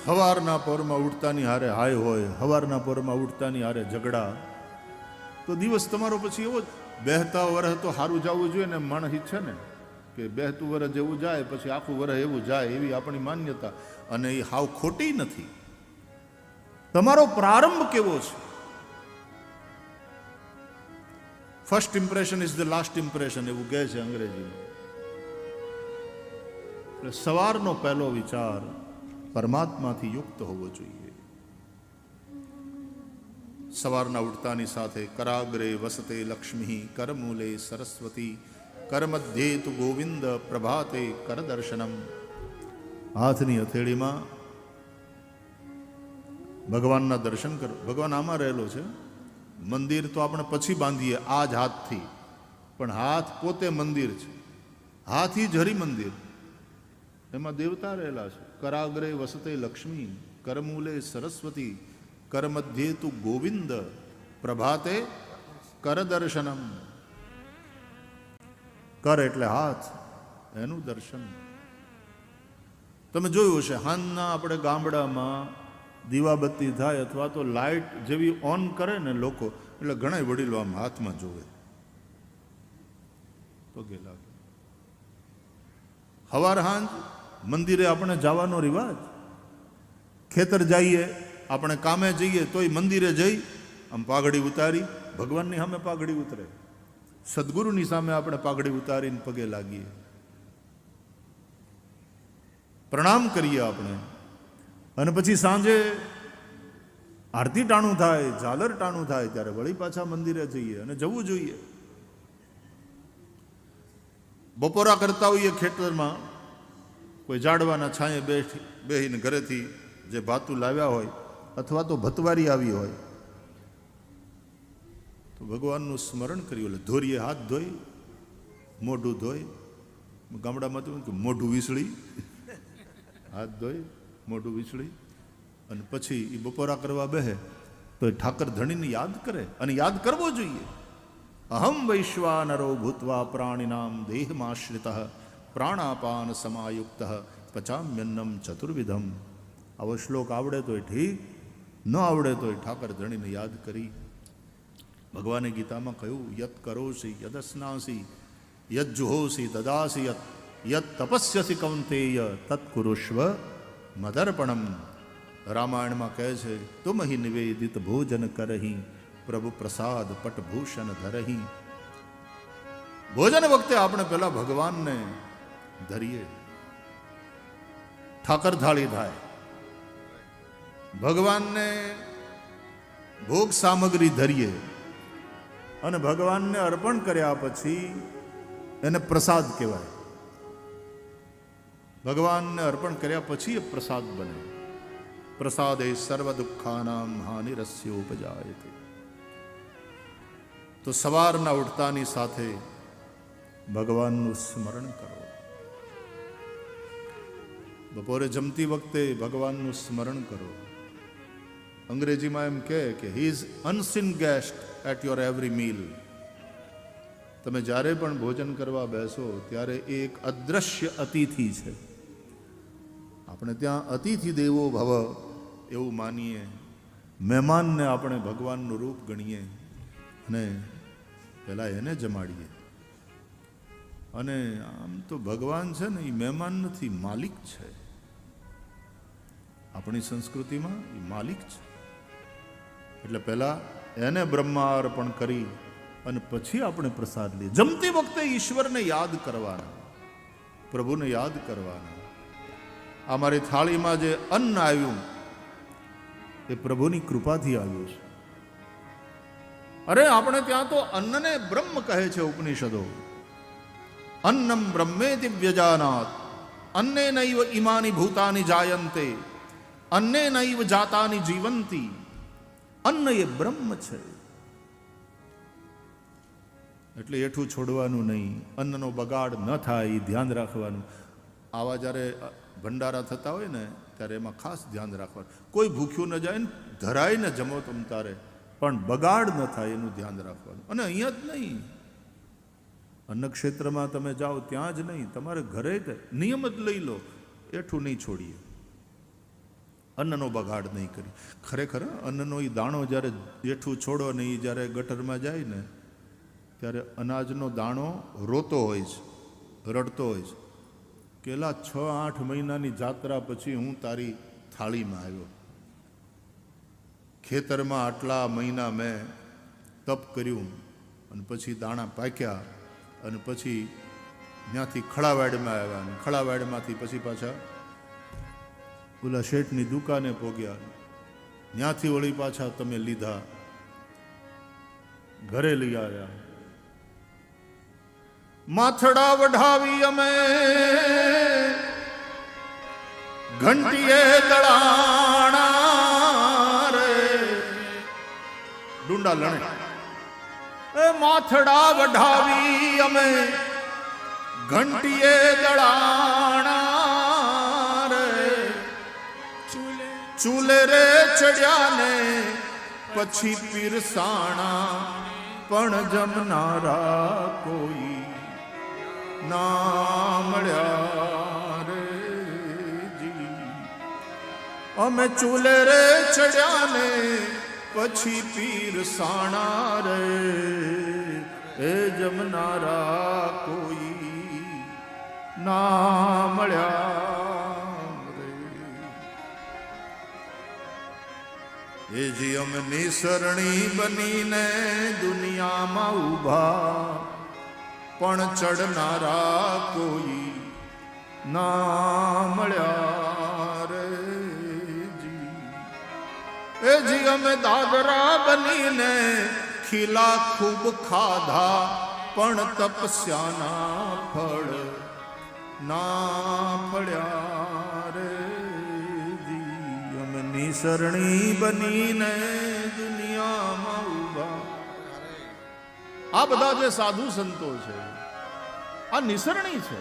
હવારના પોરમાં ઉઠતાની હારે હાય હોય, હવારના પોરમાં ઉઠતાની હારે ઝઘડા, તો દિવસ તમારો પછી એવો જ. બેહતા વરહ તો સારું જવું જોઈએ ને, માણસ ઈચ્છે ને કે બેહતું વરહ જેવું જાય પછી આખું વરહ એવું જાય, એવી આપણી માન્યતા. અને એ હાવ ખોટી નથી. તમારો પ્રારંભ કેવો છે? First impression is the last impression, એવું કહે છે અંગ્રેજીમાં. એટલે સવારનો પહેલો વિચાર પરમાત્માથી યુક્ત હોવો જોઈએ. સવારના ઉઠતાની સાથે કરાગ્રે વસતે લક્ષ્મી, કરમૂલે સરસ્વતી, કરમધ્યે તુ ગોવિંદ, પ્રભાતે કરદર્શનમ. હાથની હથેળીમાં ભગવાનના દર્શન કરો. ભગવાન આમાં રહેલો છે. મંદિર તો આપણે પછી બાંધીએ આ જ હાથથી, પણ હાથ પોતે મંદિર છે. હાથ જ હરિ મંદિર, એમાં દેવતા રહેલા છે. કરાગ્રે વસતે લક્ષ્મી, કરમૂલે સરસ્વતી, કરમધ્યે તુ ગોવિંદ, પ્રભાતે કરદર્શનમ. કર એટલે હાથ, એનું દર્શન. તમે જોયું હશે, હાંજના આપણે ગામડામાં દીવાબત્તી થાય અથવા તો લાઇટ જેવી ઓન કરે ને લોકો, એટલે ઘણા વડીલો આમ હાથમાં જોવે, પગે લાગે. હવાર હાંજ મંદિરે આપણે જવાનો રિવાજ. ખેતર જઈએ, આપણે કામે જઈએ તોય મંદિરે જઈ આમ પાઘડી ઉતારી, ભગવાનની સામે પાઘડી ઉતરે, સદગુરુની સામે આપણે પાઘડી ઉતારીને પગે લાગીએ, પ્રણામ કરીએ આપણે. અને પછી સાંજે આરતી ટાણું થાય, ઝાલર ટાણું થાય, ત્યારે વળી પાછા મંદિરે જઈએ. અને જવું જોઈએ. બપોરા કરતા હોઈએ ખેતરમાં, કોઈ ઝાડવાના છાંયે બેસીને ઘરેથી જે ભાતું લાવ્યા હોય અથવા તો ભતવારી આવી હોય, તો ભગવાનનું સ્મરણ કર્યું. એટલે ધોરીએ હાથ ધોઈ, મોઢું ધોઈ. ગામડામાં તો મોઢું વીસળી, હાથ ધોઈ મોઢું વીસળી, અને પછી એ બપોરા કરવા બેહે તો એ ઠાકર ધણીને યાદ કરે. અને યાદ કરવો જોઈએ. અહમ વૈશ્વાનરો ભૂત્વા પ્રાણિનામ દેહમાશ્રિત પ્રાણાપાન સમાયુક્ત પચામ્યન્નમ ચતુર્વિધમ. આવો શ્લોક આવડે તોય ઠીક, ન આવડે તોય ઠાકર ધણીને યાદ કરી. ભગવાને ગીતામાં કહ્યું, યત કરોસી યદસ્નાસી યદ જુહોસી દદાસી યત તપસ્યસી કૌંતેય તત્કુરુષ્વ મદર્પણમ. રામાયણમાં કહે છે, તુમ હિ નિવેદિત ભોજન કરહી, પ્રભુ પ્રસાદ પટભૂષણ ધરહી. ભોજન વખતે આપણે પેલા ભગવાનને ધરીએ, ઠાકર થાળી થાય, ભગવાનને ભોગ સામગ્રી ધરીએ, અને ભગવાનને અર્પણ કર્યા પછી એને પ્રસાદ કહેવાય. ભગવાનને અર્પણ કર્યા પછી એ પ્રસાદ બને. પ્રસાદે સર્વ દુઃખાનામ હાનિરસ્યોપજાયતે. તો સવારના ઉઠતાની સાથે ભગવાનનું સ્મરણ કરો. બપોરે જમતી વખતે ભગવાનનું સ્મરણ કરો. અંગ્રેજીમાં એમ કહે કે he is unseen guest at your every meal. તમે જ્યારે પણ ભોજન કરવા બેસો ત્યારે એ એક અદ્રશ્ય અતિથિ છે. આપણે ત્યાં અતિથિ દેવો ભવ એવું માનીએ, મહેમાનને આપણે ભગવાનનું રૂપ ગણીએ અને પહેલાં એને જમાડીએ. અને આમ તો ભગવાન છે ને એ મહેમાન નથી, માલિક છે. આપણી સંસ્કૃતિમાં એ માલિક છે. એટલે પહેલાં એને બ્રહ્માર્પણ કરી અને પછી આપણે પ્રસાદ લઈએ. જમતી વખતે ઈશ્વરને યાદ કરવાના, પ્રભુને યાદ કરવાના. આ મારી થાળીમાં જે અન્ન આવ્યું એ પ્રભુની કૃપાથી આવ્યું છે. અરે આપણે ત્યાં તો અન્નને બ્રહ્મ કહે છે ઉપનિષદો. અન્નમ બ્રહ્મેતિ વ્યજાનાત અન્નેનૈવ ઇમાની ભૂતાની જાયન્તે અન્નેનૈવ જાતાની જીવંતી. અન્ન એ બ્રહ્મ છે. એટલે એઠું છોડવાનું નહીં, અન્નનો બગાડ ન થાય એ ધ્યાન રાખવાનું. આવા જ્યારે ભંડારા થતા હોય ને ત્યારે એમાં ખાસ ધ્યાન રાખવાનું. કોઈ ભૂખ્યું ન જાય ને, ધરાઈને જમો તમ તારે, પણ બગાડ ન થાય એનું ધ્યાન રાખવાનું. અને અહીંયા જ નહીં, અન્ન ક્ષેત્રમાં તમે જાઓ ત્યાં જ નહીં, તમારે ઘરે નિયમ જ લઈ લો, એઠું નહીં છોડીએ. અન્નનો બગાડ નહીં કરી. ખરેખર અન્નનો એ દાણો જ્યારે જેઠું છોડો ને એ જ્યારે ગટરમાં જાય ને ત્યારે અનાજનો દાણો રોતો હોય છે, રડતો હોય છે. કેલા 6-8 મહિનાની જાત્રા પછી હું તારી થાળીમાં આવ્યો. ખેતરમાં આટલા મહિના મેં તપ કર્યું અને પછી દાણા પાક્યા અને પછી ત્યાંથી ખળાવાડમાં આવ્યા અને ખળાવાડમાંથી પછી પાછા ઓલા શેઠની દુકાને પોગ્યા. ત્યાંથી વળી પાછા તમે લીધા, ઘરે લઈ આવ્યા. માથડા વઢાવી અમે ઘંટીએ દળાણા રે, ડુંડા લણે. એ માથડા વઢાવી અમે ઘંટીએ દળાણા રે, ચૂલે રે ચડ્યા ને પછી પીરસાણા, પણ જમનારા કોઈ ના મળ્યા રે જી. અમે ચૂલે રે ચડ્યા ને પછી પીરસાણા રે, એ જમનારા કોઈ ના મળ્યા રે. એ જી અમે નિસરણી બનીને દુનિયામાં ઊભા, પણ ચડનારા કોઈ ના મળ્યા રે જી. એ જી અમે દાદરા બનીને ખીલા ખૂબ ખાધા, પણ તપસ્યાના ફળ ના ફળ્યા રે જી. અમે નિસરણી બનીને દુનિયામાં ઊભા. આ બધા જે સાધુ સંતો છે આ નિસરણી છે.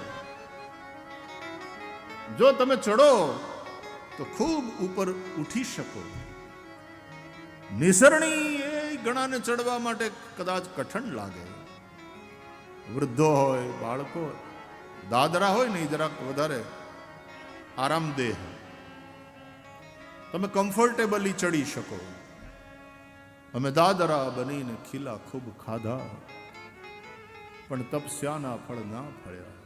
જો તમે ચડો તો ખૂબ ઉપર ઉઠી શકો. નિસરણી એ ઘણાને ચડવા માટે કદાચ કઠણ લાગે. વૃદ્ધો હોય, બાળકો, દાદરા હોય ને એ જરાક વધારે આરામદેહ, તમે કમ્ફર્ટેબલી ચડી શકો. અમે દાદરા બનીને ખીલા ખૂબ ખાધા, પણ તપસ્યાના ફળ ના ફળ્યા.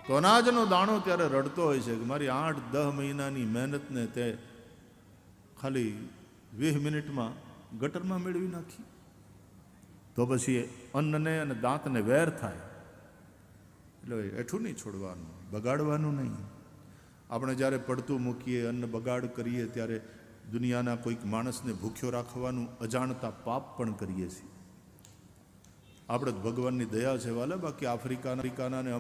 તો અનાજનો દાણો ત્યારે રડતો હોય છે કે મારી 8-10 મહિનાની મહેનતને તે ખાલી 20 મિનિટમાં ગટરમાં મેળવી નાખી. તો પછી અન્નને અને દાંતને વેર થાય. એટલે એઠું નહીં છોડવાનું, બગાડવાનું નહીં. આપણે જ્યારે પડતું મૂકીએ, અન્ન બગાડ કરીએ ત્યારે દુનિયાના કોઈક માણસને ભૂખ્યો રાખવાનું અજાણતા પાપ પણ કરીએ છીએ. આપણે ભગવાનની દયા છે વાલા. બાકી આફ્રિકાના ને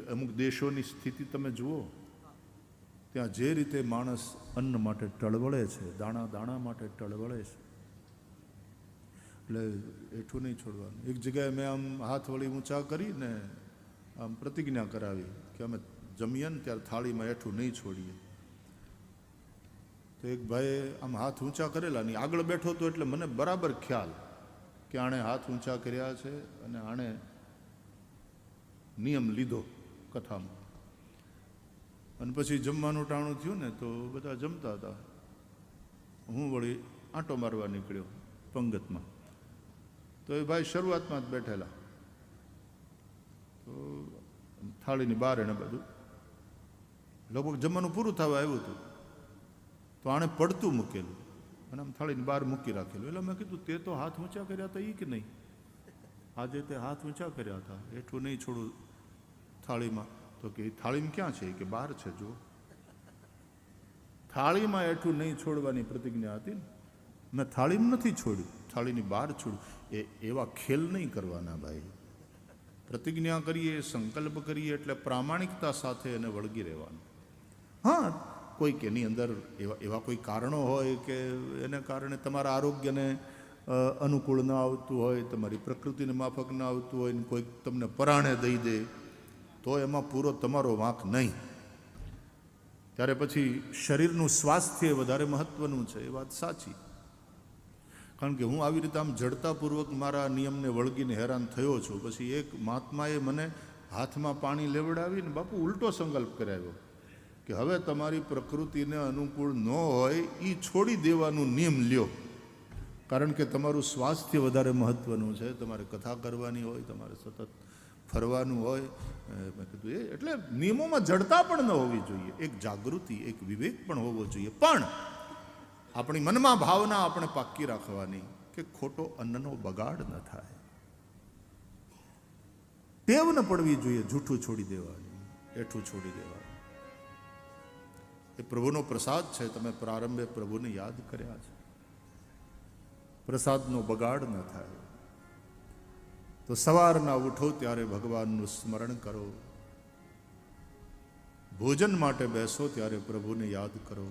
અમુક દેશોની સ્થિતિ તમે જુઓ, ત્યાં જે રીતે માણસ અન્ન માટે ટળવળે છે, દાણા માટે ટળવળે છે. એટલે એઠું નહીં છોડવાનું. એક જગ્યાએ મેં આમ હાથ વળી ઊંચા કરીને આમ પ્રતિજ્ઞા કરાવી કે અમે જમીએ ને ત્યારે થાળીમાં એઠું નહીં છોડીએ. તો એક ભાઈએ આમ હાથ ઊંચા કરેલા નહીં, આગળ બેઠો હતો એટલે મને બરાબર ખ્યાલ કે આણે હાથ ઊંચા કર્યા છે અને આણે નિયમ લીધો કથામાં. અને પછી જમવાનું ટાણું થયું ને તો બધા જમતા હતા. હું વળી આંટો મારવા નીકળ્યો પંગતમાં. તો એ ભાઈ શરૂઆતમાં જ બેઠેલા. તો થાળીની બહાર એને બધું લગભગ જમવાનું પૂરું થવા આવ્યું હતું. તો આણે પડતું મૂકેલું અને આમ થાળીની બહાર મૂકી રાખેલું. એટલે મેં કીધું તે તો હાથ ઊંચા કર્યા હતા એ કે નહીં? આજે તે હાથ ઊંચા કર્યા હતા, એઠું નહીં છોડું થાળીમાં. તો કે થાળીમાં ક્યાં છે? કે બહાર છે. જો થાળીમાં એઠું નહીં છોડવાની પ્રતિજ્ઞા હતી ને, મેં થાળીમાં નથી છોડ્યું, થાળીની બહાર છોડ્યું. એવા ખેલ નહીં કરવાના ભાઈ. પ્રતિજ્ઞા કરીએ, સંકલ્પ કરીએ એટલે પ્રામાણિકતા સાથે એને વળગી રહેવાનું. હા, કોઈક એની અંદર એવા કોઈ કારણો હોય કે એને કારણે તમારા આરોગ્યને અનુકૂળ ન આવતું હોય, તમારી પ્રકૃતિને માફક ન આવતું હોય ને કોઈક તમને પરાણે દઈ દે તો એમાં પૂરો તમારો વાંક નહીં. ત્યારે પછી શરીરનું સ્વાસ્થ્ય વધારે મહત્વનું છે. એ વાત સાચી. કારણ કે હું આવી રીતે આમ જડતાપૂર્વક મારા નિયમને વળગીને હેરાન થયો છું. પછી એક મહાત્માએ મને હાથમાં પાણી લેવડાવીને બાપુ ઉલટો સંકલ્પ કરાવ્યો કે હવે તમારી પ્રકૃતિને અનુકૂળ ન હોય એ છોડી દેવાનું નિયમ લ્યો, કારણ કે તમારું સ્વાસ્થ્ય વધારે મહત્વનું છે. તમારે કથા કરવાની હોય, તમારે સતત ફરવાનું હોય. મેં કીધું એટલે નિયમોમાં જડતા પણ ન હોવી જોઈએ, એક જાગૃતિ, એક વિવેક પણ હોવો જોઈએ. પણ આપણી મનમાં ભાવના આપણે પાક્કી રાખવાની કે ખોટો અન્નનો બગાડ ન થાય. ટેવ ન પડવી જોઈએ જૂઠું છોડી દેવાની, એઠું છોડી દેવાનું. એ પ્રભુનો પ્રસાદ છે. તમે પ્રારંભે પ્રભુને યાદ કર્યા છે. પ્રસાદનો બગાડ ન થાય. તો સવારના ઉઠો ત્યારે ભગવાનનું સ્મરણ કરો, ભોજન માટે બેસો ત્યારે પ્રભુને યાદ કરો,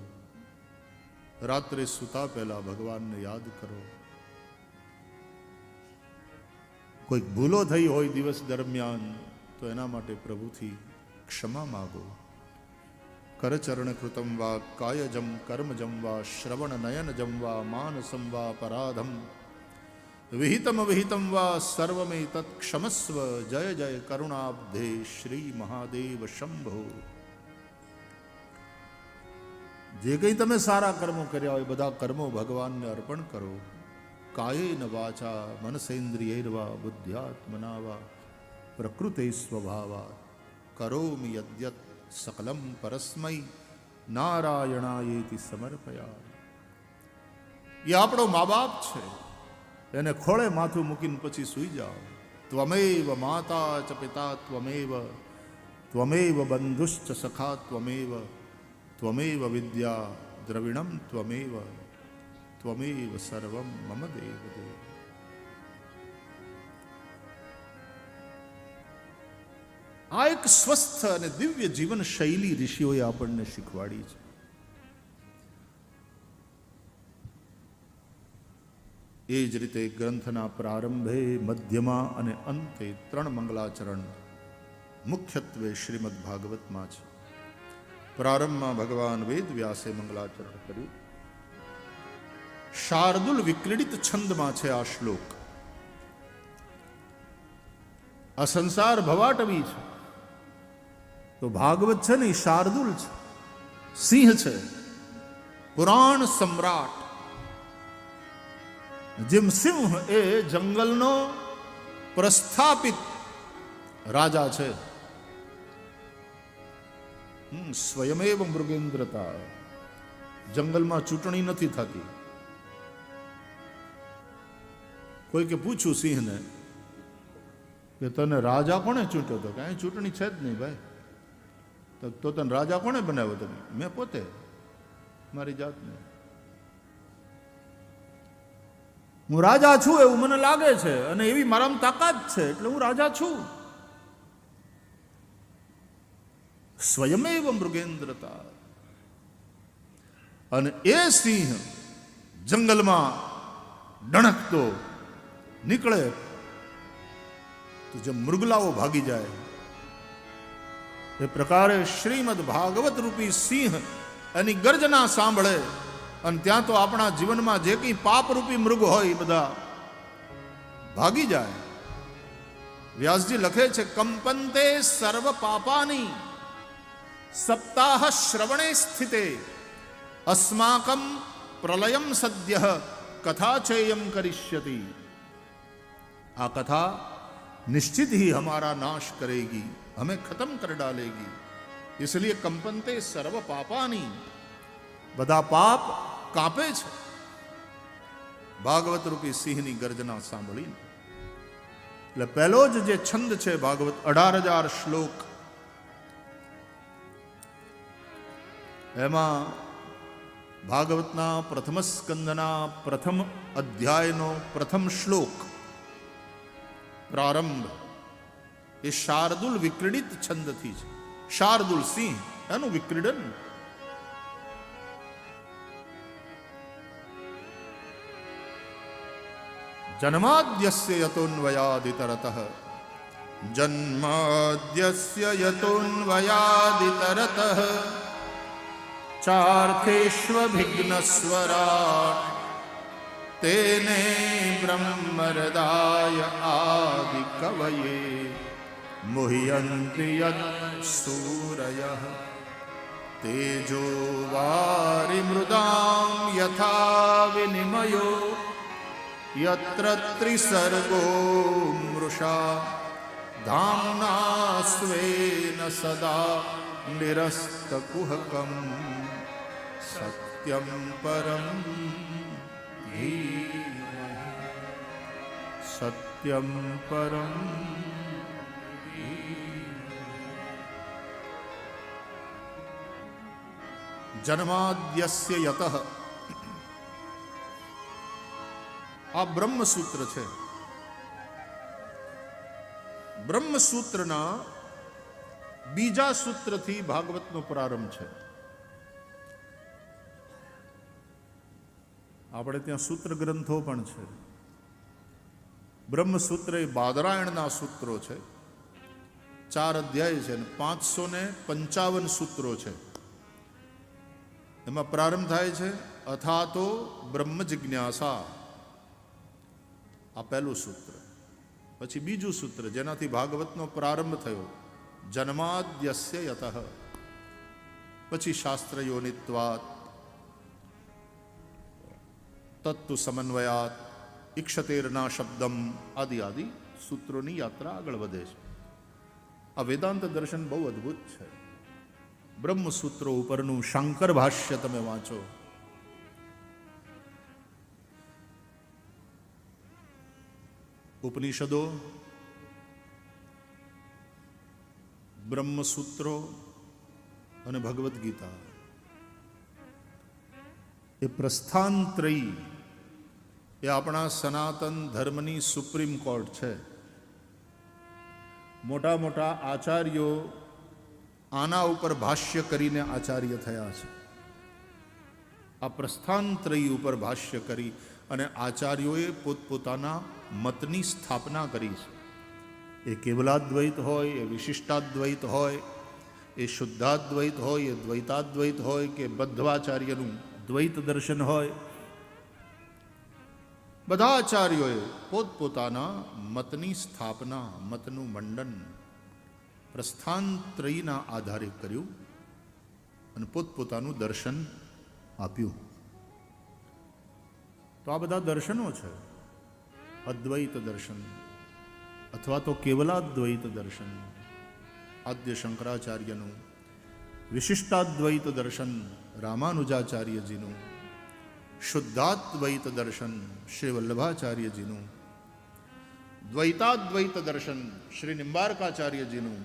રાત્રે સૂતા પહેલા ભગવાનને યાદ કરો. કોઈક ભૂલો થઈ હોય દિવસ દરમિયાન તો એના માટે પ્રભુથી ક્ષમા માગો. કરચરણ કૃતમ વા કાયજમ કર્મજમ વા શ્રવણ નયનજમ વા માનસમ વા પરાધમ વિહિતમ વિહિતમ વા સર્વમે તત્ ક્ષમસ્વ. જય જય કરુણાબ્ધે શ્રી મહાદેવ શંભો. જે કંઈ તમે સારા કર્મો કર્યા હોય બધા કર્મો ભગવાનને અર્પણ કરો. કાયેન વાચા મનસેન્દ્રિયૈર્વા બુદ્ધ્યાત્મના વા પ્રકૃતે સ્વભાવા કરોમિ યદ્યત સકલમ પરસ્મૈ નારાયણાયેતિ સમર્પયા. એ આપણો મા બાપ છે, એને ખોળે માથું મૂકીને પછી સૂઈ જાઓ. ત્વમેવ માતા ચ પિતા ત્વમેવ બંધુશ્ચ સખા ત્વમેવ વિદ્યા દ્રવિણમ ત્વમેવ સર્વમ મમ દેવ દેવ. આ એક સ્વસ્થ અને દિવ્ય જીવન શૈલી ઋષિઓએ આપણને શીખવાડી છે. એ જ રીતે ગ્રંથના પ્રારંભે, મધ્યમાં અને અંતે 3 મંગલાચરણ મુખ્યત્વે શ્રીમદ ભાગવતમાં છે. પ્રારંભમાં ભગવાન વેદ વ્યાસે મંગલાચરણ કર્યું. શાર્દુલ વિક્રીડિત છંદમાં છે આ શ્લોક. આ સંસાર ભવાટવી છે, તો ભાગવત છે ને એ શાર્દુલ છે, સિંહ છે, પુરાણ સમ્રાટ. જેમ સિંહ એ જંગલનો પ્રસ્થાપિત રાજા છે, સ્વયમેવ મૃગેન્દ્રતા. જંગલમાં ચૂંટણી નથી થતી. કોઈકે પૂછ્યું સિંહને કે તને રાજા કોણે ચૂંટ્યો હતો? કે અહીં ચૂંટણી છે જ નહીં ભાઈ. તો તને રાજા કોણે બનાવ્યો? તમે? મેં પોતે, મારી જાતને. હું રાજા છું એવું મને લાગે છે અને એવી મારામાં તાકાત છે એટલે હું રાજા છું. સ્વયમેવ મૃગેન્દ્રતા. અને એ સિંહ જંગલમાં ડણકતો નીકળે તો જે મૃગલાઓ ભાગી જાય, એ પ્રકારે શ્રીમદ ભાગવત રૂપી સિંહ એની ગર્જના સાંભળે અને ત્યાં તો આપણા જીવનમાં જે કંઈ પાપરૂપી મૃગ હોય એ બધા ભાગી જાય. વ્યાસજી લખે છે, કંપંતે સર્વ પાપાની સપ્તાહ શ્રવણે સ્થિતે अस्माकं प्रलयम सद्यः कथा चेयम करिष्यति. आ कथा निश्चित ही हमारा नाश करेगी, हमें खत्म कर डालेगी. इसलिए कंपनते सर्व पापानी, બધા પાપ કાપે છે ભાગવત રૂપી સિંહની ગર્જના સાંભળીને. એટલે પહેલો જ જે છંદ છે ભાગવત, 18,000 શ્લોક, એમાં ભાગવતના પ્રથમ સ્કંદના પ્રથમ અધ્યાયનો પ્રથમ શ્લોક પ્રારંભ એ શાર્દુલ વિક્રીડિત છંદથી છે. શાર્દુલ સિંહ, એનું વિક્રીડન. જન્માદ્યસ્ય યતોન્વયાદિતરતઃ જન્માદ્યસ્ય યતોન્વયાદિતરતઃ ચાર્થેષ્વભિઘ્નસ્વરાટ તેને બ્રહ્મરદાય આદિ કવયે મુહ્યન્તિ યત્ સૂરયઃ. તેજો વારિમૃદામ યથા વિનિમયો યત્ર ત્રિસર્ગો મૃષા ધામ્ના સ્વેન સદા નિરસ્તકુહકમ સત્યમ પરમ ધીમહિ સત્યમ પરમ જન્માદ્યસ્ય યતઃ. આ બ્રહ્મસૂત્ર છે. બ્રહ્મસૂત્રના બીજા સૂત્રથી ભાગવતનો પ્રારંભ છે. આપણે ત્યાં સૂત્ર ગ્રંથો પણ છે. બ્રહ્મસૂત્ર એ બાદરાયણના સૂત્રો છે. 4 અધ્યાય છે અને 555 સૂત્રો છે. એમાં પ્રારંભ થાય છે અથાતો બ્રહ્મ જિજ્ઞાસા. આ પહેલું સૂત્ર. પછી બીજું સૂત્ર જેનાથી ભાગવતનો પ્રારંભ થયો જન્માદ્યસ્ય યતઃ. પછી શાસ્ત્રયોનિત્વાત, તત્તુ સમન્વયાત, ઇક્ષતેરના શબ્દમ આદિ આદિ સૂત્રોની યાત્રા આગળ વધે છે. આ વેદાંત દર્શન બહુ અદ્ભુત છે. બ્રહ્મસૂત્રો ઉપરનું શાંકર ભાષ્ય તમે વાંચો. ઉપનિષદો, બ્રહ્મસૂત્રો અને ભગવદ્ ગીતા એ પ્રસ્થાનત્રયી, એ આપણા સનાતન ધર્મની સુપ્રીમ કોર્ટ છે. મોટા મોટા આચાર્યો આના ઉપર ભાષ્ય કરીને આચાર્ય થયા છે. આ પ્રસ્થાનત્રયી ઉપર ભાષ્ય કરી અને આચાર્યોએ પોતપોતાના મતની સ્થાપના કરી છે. એ કેવલાદ્વૈત હોય, એ વિશિષ્ટાદ્વૈત હોય, એ શુદ્ધાદ્વૈત હોય, એ દ્વૈતાદ્વૈત હોય કે બદ્ધવાચાર્યનું દ્વૈત દર્શન હોય, બધા આચાર્યોએ પોતપોતાના મતની સ્થાપના, મતનું મંડન પ્રસ્થાનત્રયીના આધારે કર્યું અને પોતપોતાનું દર્શન આપ્યું. તો આ બધા દર્શનો છે. અદ્વૈત દર્શન અથવા તો કેવલાદ્વૈત દર્શન આદ્ય શંકરાચાર્યનું, વિશિષ્ટાદ્વૈત દર્શન રામાનુજાચાર્યજીનું, શુદ્ધાદ્વૈત દર્શન શ્રી વલ્લભાચાર્યજીનું, દ્વૈતાદ્વૈત દર્શન શ્રી નિંબાર્કાચાર્યજીનું,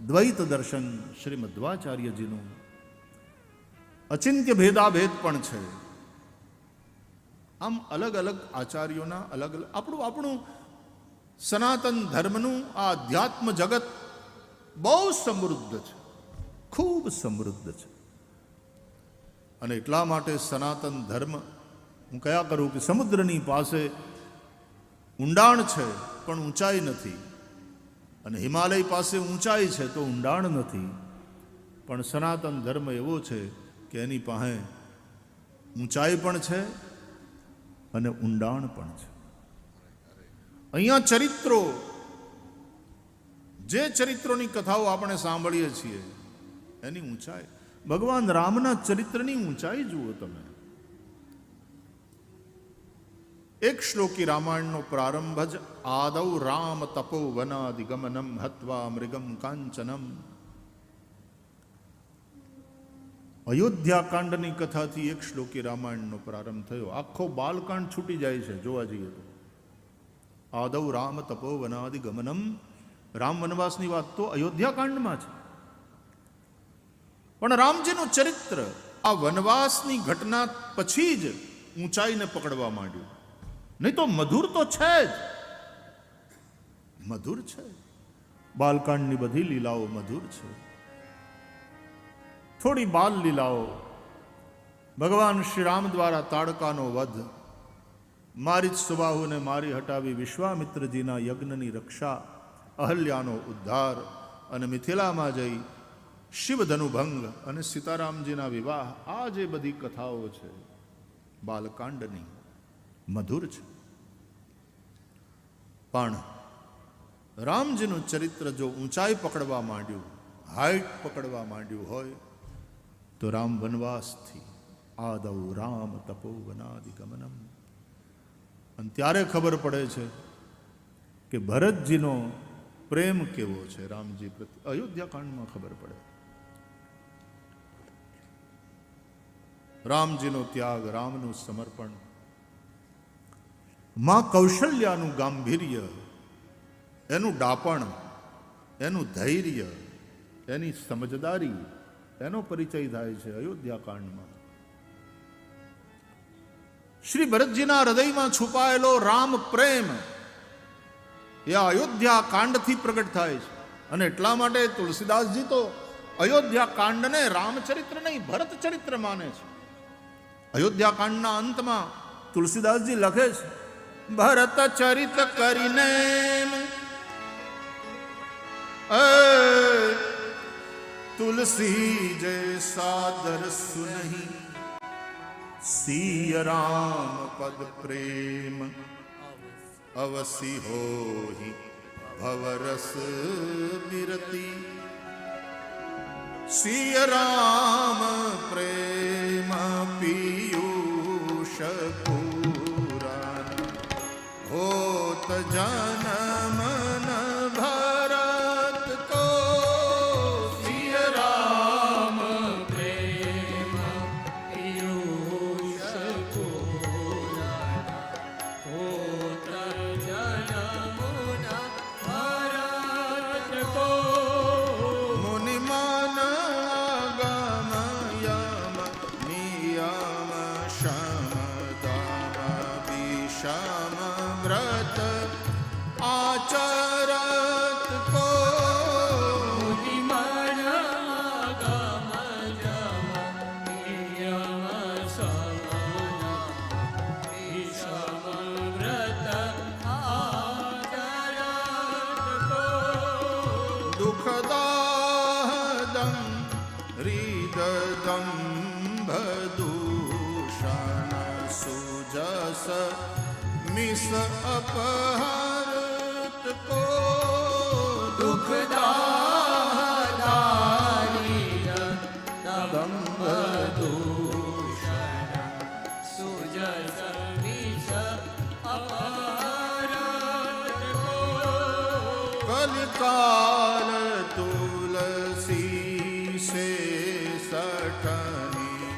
દ્વૈત દર્શન શ્રી મધ્વાચાર્યજીનું, અચિંત્ય ભેદાભેદ પણ છે. આમ અલગ અલગ આચાર્યોના અલગ અલગ આપણું સનાતન ધર્મનું આ અધ્યાત્મ જગત બહુ સમૃદ્ધ છે, ખૂબ સમૃદ્ધ છે. અને એટલા માટે સનાતન ધર્મ, હું કયા કરું કે સમુદ્રની પાસે ઊંડાણ છે પણ ઊંચાઈ નથી, અને હિમાલય પાસે ઊંચાઈ છે તો ઊંડાણ નથી. પણ સનાતન ધર્મ એવો છે કે એની પાસે ઊંચાઈ પણ છે અને ઊંડાણ પણ છે. અહીંયા ચરિત્રો, જે ચરિત્રોની કથાઓ આપણે સાંભળીએ છીએ એની ઊંચાઈ, ભગવાન રામના ચરિત્રની ઊંચાઈ જુઓ તમે. એક શ્લોકી રામાયણનો પ્રારંભ જ આદૌ રામ તપોવનાદિગમનમ હત્વા મૃગમ કાંચનમ. અયોધ્યાકાંડની કથાથી એક શ્લોકી રામાયણનો પ્રારંભ થયો. આખો બાલકાંડ છૂટી જાય છે જોવા જઈએ તો. આદૌ રામ તપોવનાદિગમનમ, રામ વનવાસની વાત તો અયોધ્યાકાંડમાં છે. પણ રામજીનું ચરિત્ર આ વનવાસની ઘટના પછી જ ઊંચાઈને પકડવા માંડ્યું. નહીં તો મધુર તો છે જ, મધુર છે. બાલકાંડની બધી લીલાઓ મધુર છે. થોડી બાલ લીલાઓ, ભગવાન શ્રી રામ દ્વારા તાડકાનો વધ, મારી જ સુબાહુને મારી હટાવી વિશ્વામિત્રજીના યજ્ઞની રક્ષા, અહલ્યાનો ઉદ્ધાર અને મિથિલામાં જઈ શિવધનુભંગ અને સીતારામજીના વિવાહ, આ જે બધી કથાઓ છે બાલકાંડની, મધુર છે. પણ રામજીનું ચરિત્ર જો ઊંચાઈ પકડવા માંડ્યું, હાઈટ પકડવા માંડ્યું હોય તો રામ વનવાસથી આદૌ રામ તપોવનાદિગમનમ. અને ત્યારે ખબર પડે છે કે ભરતજીનો પ્રેમ કેવો છે રામજી પ્રત્યે. અયોધ્યાકાંડમાં ખબર પડે. રામજીનો ત્યાગ, રામનું સમર્પણ, માં કૌશલ્યાનું ગાંભીર્ય, એનું ડાપણ, એનું ધૈર્ય, એની સમજદારી, એનો પરિચય થાય છે અયોધ્યાકાંડમાં. શ્રી ભરતજીના હૃદયમાં છુપાયેલો રામ પ્રેમ એ અયોધ્યાકાંડથી પ્રગટ થાય છે. અને એટલા માટે તુલસીદાસજી તો અયોધ્યાકાંડને રામચરિત્ર નહીં ભરત ચરિત્ર માને છે. અયોધ્યાકાંડના અંતમાં તુલસીદાસજી લખે છે, ભરત ચરિત કરીને તુલસી જૈસા દર સુનહી, સિય રામ પદ પ્રેમ અવસી હોહિ ભવરસ બિરતી. સિય રામ પ્રેમ પીયુષ પુરાણ, હોત જનમ ભરત કો. સિય રામ પ્રેમ પીયુષ પુરાણ, હોત જનમ ભરત કો. મુનિમાન ગમ યમ નિયમ શમ દમ વિષમ વ્રત આચરત કો. મુનિમાન ગમ યમ નિયમ શમ વિષમ વ્રત આચરત કો. દુઃખદાહદમ હૃદદમ ભદૂષણ સુજસ મિસ અપહરત કો. દુઃખદાહદમ ભદૂષણ સુજસ મિસ અપહરત કો. કલિકાલ તુલસી સે સઠની,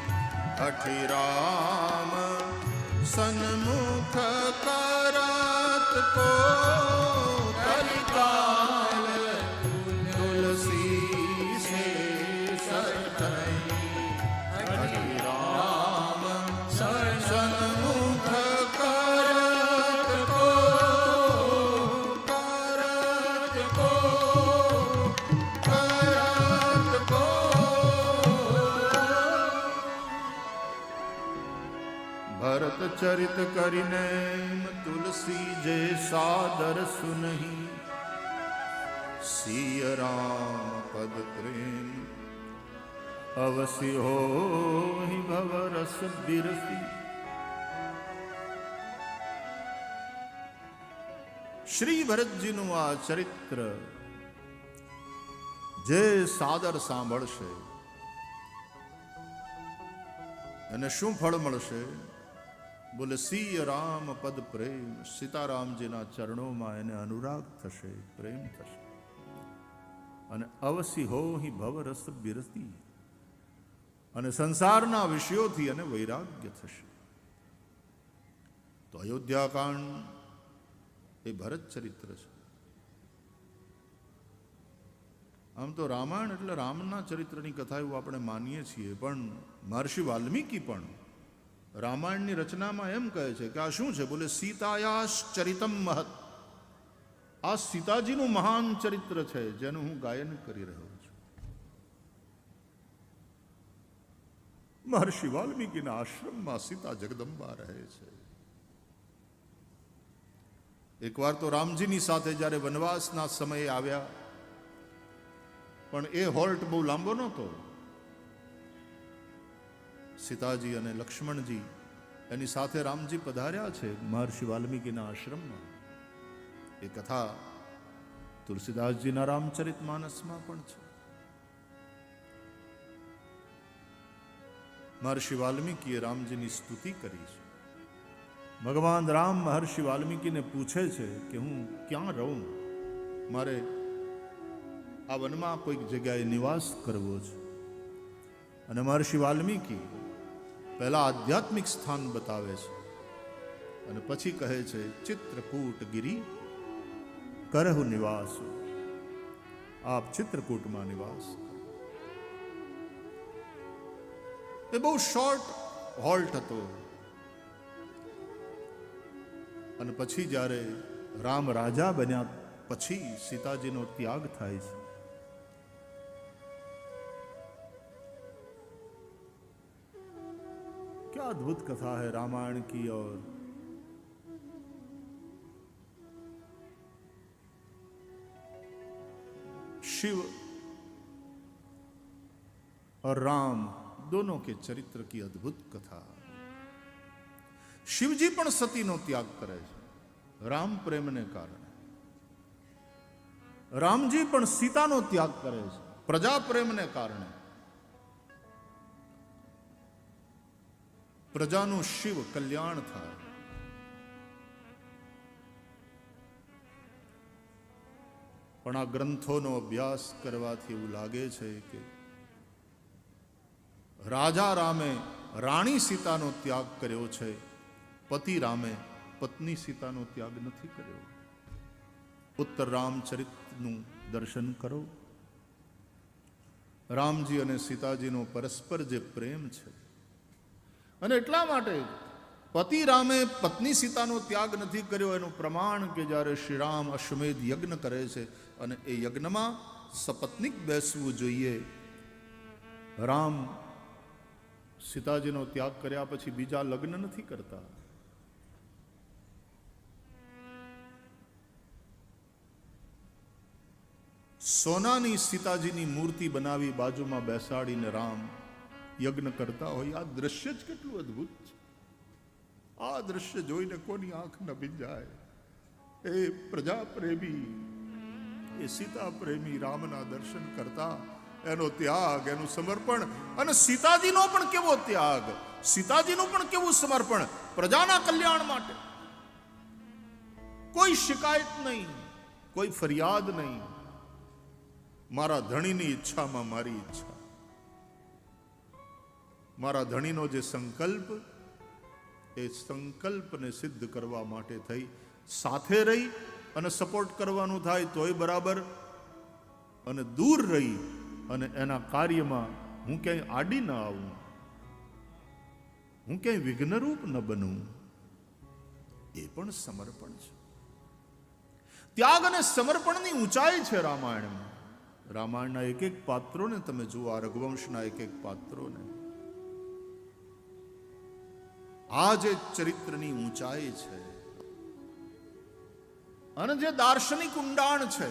અઠી રામ સન્મુખ કરત કો. કલિકાલ તુલસી સે સઠની, અઠી રામ સન્મુખ કરત કો. કરત કો, કરત કો. ભરત ચરિત કરીને તુલસી જે સાદર સુનહી, સિય રામ પદ પ્રેમ અવસી હોહિ ભવરસ બિરસી. શ્રી ભરતજીનું આ ચરિત્ર જે સાદર સાંભળશે અને શું ફળ મળશે? બોલે સિય રામ પદ પ્રેમ. સીતારામજીના ચરણોમાં એને અનુરાગ થશે, પ્રેમ થશે. અને અવસી હોહિ ભવરસ બિરસી, અને સંસારના વિષયોથી એને વૈરાગ્ય થશે. તો અયોધ્યાકાંડ એ ભરત ચરિત્ર છે. આમ તો રામાયણ એટલે રામના ચરિત્રની કથા એવું આપણે માનીએ છીએ, પણ મહર્ષિ વાલ્મીકી પણ રામાયણની રચનામાં એમ કહે છે કે આ શું છે? બોલે સીતાયાશ ચરિતમ મહત. આ સીતાજીનું મહાન ચરિત્ર છે જેનું હું ગાયન કરી રહ્યો છું. મહર્ષિ વાલ્મીકીના આશ્રમમાં સીતા જગદંબા રહે છે. એકવાર તો રામજીની સાથે જ્યારે વનવાસના સમયે આવ્યા, પણ એ હોલ્ટ બહુ લાંબો નહોતો. સીતાજી અને લક્ષ્મણજી એની સાથે રામજી પધાર્યા છે મહર્ષિ વાલ્મીકીના આશ્રમમાં. એ કથા તુલસીદાસજીના રામચરિત માનસમાં પણ છે. મહર્ષિ વાલ્મીકીએ રામજીની સ્તુતિ કરી છે. ભગવાન રામ મહર્ષિ વાલ્મીકીને પૂછે છે કે હું ક્યાં રહું, મારે આ વનમાં કોઈક જગ્યાએ નિવાસ કરવો છે. અને મહર્ષિ વાલ્મીકી પહેલા આધ્યાત્મિક સ્થાન બતાવે છે અને પછી કહે છે ચિત્રકૂટ ગિરી કરહુ નિવાસ, આપ ચિત્રકૂટમાં નિવાસ. એ બહુ શોર્ટ હોલ્ટ હતો. અને પછી જ્યારે રામ રાજા બન્યા પછી સીતાજીનો ત્યાગ થાય છે. क्या अद्भुत कथा है रामायण की. और शिव और राम दोनों के चरित्र की अद्भुत कथा. शिवजी પણ સતીનો ત્યાગ કરે છે રામ પ્રેમને કારણે. રામજી પણ સીતાનો ત્યાગ કરે છે પ્રજા પ્રેમને કારણે. પ્રજાનું શિવ કલ્યાણ થાય. પણ આ ગ્રંથોનો અભ્યાસ કરવાથી એવું લાગે છે કે રાજા રામે રાણી સીતાનો ત્યાગ કર્યો છે, પતિ રામે પત્ની સીતાનો ત્યાગ નથી કર્યો. ઉત્તર રામચરિતનું દર્શન કરો. રામજી અને સીતાજીનો પરસ્પર જે પ્રેમ છે, અને એટલા માટે પતિ રામે પત્ની સીતાનો ત્યાગ નથી કર્યો એનું પ્રમાણ કે જ્યારે શ્રી રામ અશ્વમેધ યજ્ઞ કરે છે અને એ યજ્ઞમાં સપત્નિક બેસવું જોઈએ. રામ સીતાજીનો ત્યાગ કર્યા પછી બીજા લગ્ન નથી કરતા. સોનાની સીતાજીની મૂર્તિ બનાવી બાજુમાં બેસાડીને રામ યજ્ઞ કરતા હોય. આ દ્રશ્ય જ કેટલું અદ્ભુત છે. આ દ્રશ્ય જોઈને કોની આંખ ન ભીંજાય. એ પ્રજા પ્રેમી, એ સીતા પ્રેમી રામના દર્શન કરતા એનો ત્યાગ, એનું સમર્પણ, અને સીતાજીનો પણ કેવો ત્યાગ, સીતાજીનું પણ કેવું સમર્પણ પ્રજાના કલ્યાણ માટે. કોઈ શિકાયત નહીં, કોઈ ફરિયાદ નહીં. મારા ધણીની ઈચ્છામાં મારી ઈચ્છા. મારા ધણીનો જે સંકલ્પ, એ સંકલ્પને સિદ્ધ કરવા માટે થઈ સાથે રહી અને સપોર્ટ કરવાનું થાય તોય બરાબર, અને દૂર રહી અને એના કાર્યમાં હું ક્યાંય આડી ન આવું, હું ક્યાંય વિઘ્નરૂપ ન બનું. એ પણ સમર્પણ છે. ત્યાગ અને સમર્પણની ઊંચાઈ છે રામાયણમાં. રામાયણના એક એક પાત્રોને તમે જુઓ, આ રઘુવંશના એક એક પાત્રોને. આ જે ચરિત્રની ઊંચાઈ છે અને જે દાર્શનિક ઊંડાણ છે,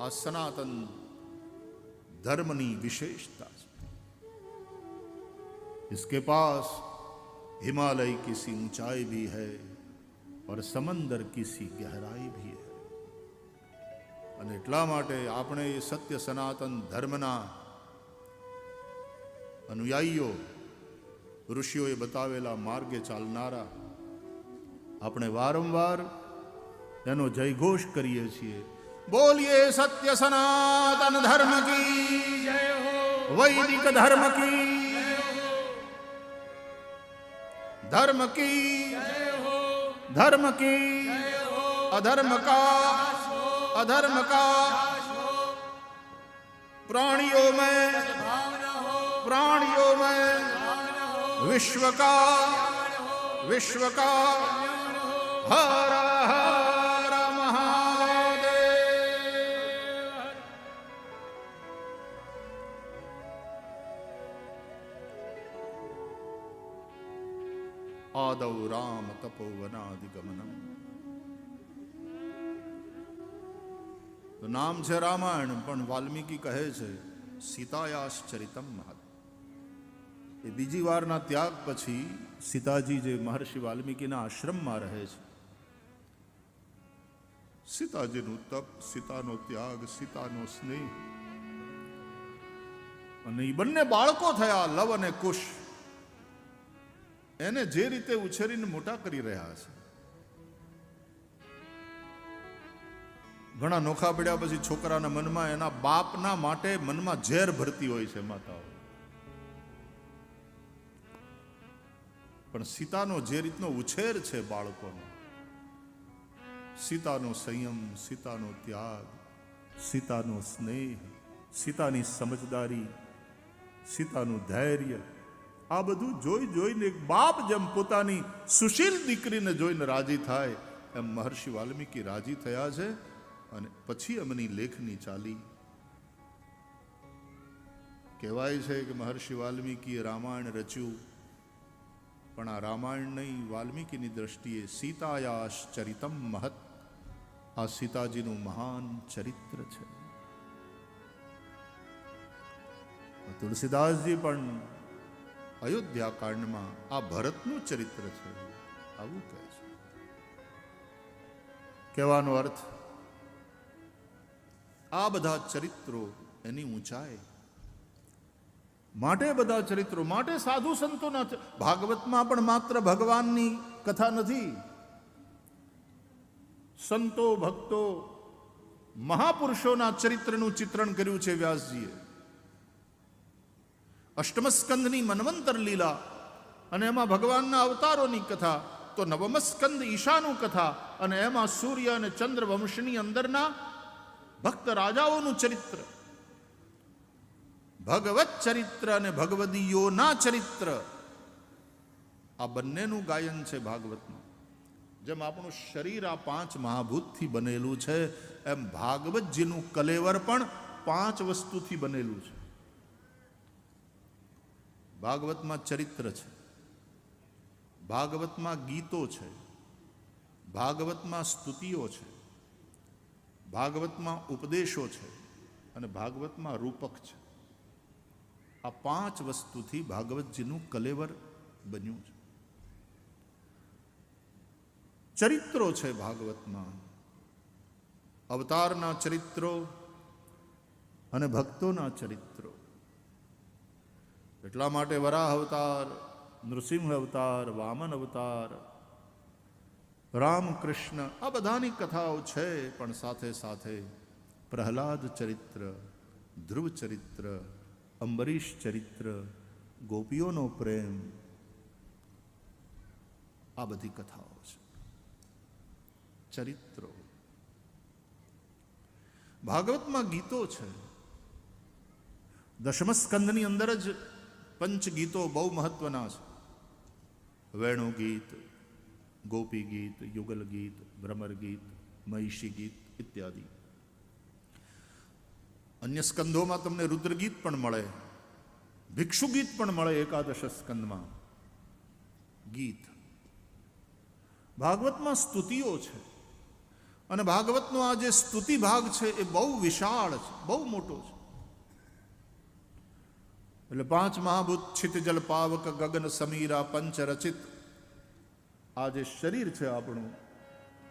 આ સનાતન ધર્મની વિશેષતા છે. इसके पास हिमालय की सी ऊंचाई भी है और समंदर की सी गहराई भी है. અને એટલા માટે આપણે એ સત્ય સનાતન ધર્મના અનુયાયીઓ, ઋષિઓએ બતાવેલા માર્ગે ચાલનારા, આપણે વારંવાર એનો જયઘોષ કરીએ છીએ. બોલીએ સત્ય સનાતન ધર્મ કી જય હો, વૈદિક ધર્મ કી ધર્મ કી ધર્મ કી અધર્મ का प्राणियों में विश्व का हर हर महादेव. आदौ राम तपोवनादिगमनम. તો નામ છે રામાયણ, પણ વાલ્મીકી કહે છે સીતાયાશ્ચરિતમ મહત્. એ બીજી વારના ત્યાગ પછી સીતાજી જે મહર્ષિ વાલ્મીકીના આશ્રમમાં રહે છે, સીતાજીનું તપ, સીતાનો ત્યાગ, સીતાનો સ્નેહ, અને એ બંને બાળકો થયા, લવ અને કુશ. એને જે રીતે ઉછેરીને મોટા કરી રહ્યા છે. ઘણા નોખા પડ્યા પછી છોકરાના મનમાં એના બાપના માટે મનમાં ઝેર ભરતી હોય છે માતાઓ. પણ સીતાનો જે રીતનો ઉછેર છે બાળકોનો, સીતાનો સંયમ, સીતાનો ત્યાગ, સીતાનો સ્નેહ, સીતાની સમજદારી, સીતાનું ધૈર્ય, આ બધું જોઈ જોઈને એક બાપ જેમ પોતાની સુશીલ દીકરીને જોઈને રાજી થાય એમ મહર્ષિ વાલ્મીકી રાજી થયા છે. અને પછી એમની લેખની ચાલી. કહેવાય છે કે મહર્ષિ વાલ્મીકીએ રામાયણ રચ્યું, પણ આ રામાયણ નહીં, વાલ્મીકીની દ્રષ્ટિએ સીતાયાશ ચરિતમ મહત, આ સીતાજીનું મહાન ચરિત્ર છે. તુલસીદાસજી પણ અયોધ્યા કાંડમાં આ ભરતનું ચરિત્ર છે આવું કહે છે. કહેવાનો અર્થ, આ બધા ચરિત્રો એની ઊંચાઈ માટે, બધા ચરિત્રો માટે સાધુ સંતોના. ભાગવતમાં પણ માત્ર ભગવાનની કથા નથી. સંતો, ભક્તો, મહાપુરુષોના ચરિત્રનું ચિત્રણ કર્યું છે વ્યાસજીએ. અષ્ટમ સ્કંદની મન્વંતર લીલા, અને એમાં ભગવાનના અવતારોની કથા. તો નવમ સ્કંદ ઈશાનું કથા, અને એમાં સૂર્ય અને ચંદ્ર વંશની અંદરના ભક્ત રાજાઓનું ચરિત્ર. ભગવત ચરિત્ર અને ભગવદીયોના ચરિત્ર, આ બંનેનું ગાયન છે ભાગવતમાં. જેમ આપણું શરીર આ 5 મહાભૂતથી બનેલું છે, એમ ભાગવતજીનું કલેવર પણ 5 વસ્તુથી બનેલું છે. ભાગવતમાં ચરિત્ર છે, ભાગવતમાં ગીતો છે, ભાગવતમાં સ્તુતિઓ છે, ભાગવતમાં ઉપદેશો છે, અને ભાગવતમાં રૂપક છે. આ 5 વસ્તુથી ભાગવતજીનું કલેવર બન્યું છે. ચરિત્રો છે ભાગવતમાં, અવતારના ચરિત્રો અને ભક્તોના ચરિત્રો. એટલા માટે વરાહ અવતાર, નૃસિંહ અવતાર, વામન અવતાર, રામકૃષ્ણ, આ બધાની કથાઓ છે. પણ સાથે સાથે પ્રહલાદ ચરિત્ર, ધ્રુવ ચરિત્ર, અંબરીશ ચરિત્ર, ગોપીઓનો પ્રેમ, આ બધી કથાઓ છે, ચરિત્રો. ભાગવતમાં ગીતો છે. દશમ સ્કંદની અંદર જ 5 ગીતો બહુ મહત્વના છે. વેણુ ગીત, ગોપી ગીત, યુગલ ગીત, ભ્રમર ગીત, મહિષી ગીત ઇત્યાદિ. અન્ય સ્કંદોમાં તમને રુદ્ર ગીત પણ મળે, ભિક્ષુ ગીત પણ મળે. એકાદશ સ્કંદમાં ગીત. ભાગવતમાં સ્તુતિઓ છે, અને ભાગવતનો આ જે સ્તુતિ ભાગ છે એ બહુ વિશાળ છે, બહુ મોટો છે. એટલે 5 મહાભૂત, છિત જલ પાવક ગગન સમીરા પંચ રચિત. આ જે શરીર છે આપણું,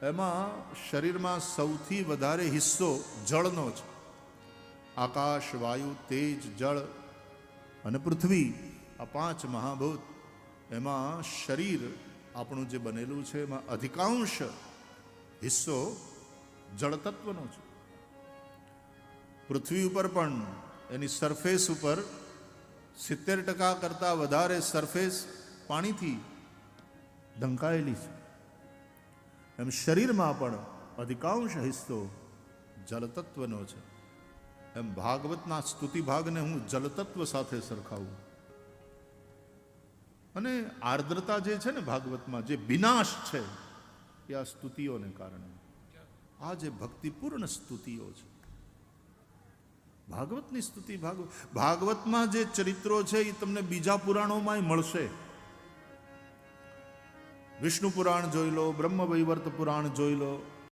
એમાં શરીરમાં સૌથી વધારે હિસ્સો જળનો છે. આકાશ, વાયુ, તેજ, જળ અને પૃથ્વી, આ 5 મહાભૂત. એમાં શરીર આપણું જે બનેલું છે એમાં અધિકાંશ હિસ્સો જળતત્વનો છે. પૃથ્વી ઉપર પણ એની સરફેસ ઉપર 70% કરતાં વધારે સરફેસ પાણીથી ઢંકાયેલી છે. એમ શરીરમાં પણ અધિકાંશ હિસ્સો જલતત્વનો છે. એમ ભાગવતના સ્તુતિ ભાગને હું જલતત્વ સાથે સરખાવું. અને આર્દ્રતા જે છે ને ભાગવતમાં, જે વિનાશ છે એ આ સ્તુતિઓને કારણે. આ જે ભક્તિપૂર્ણ સ્તુતિઓ છે, ભાગવતની સ્તુતિ. ભાગવતમાં જે ચરિત્રો છે એ તમને બીજા પુરાણોમાં મળશે. વિષ્ણુ પુરાણ જોઈ લો, બ્રહ્મ વૈવર્ત પુરાણ જોઈ લો,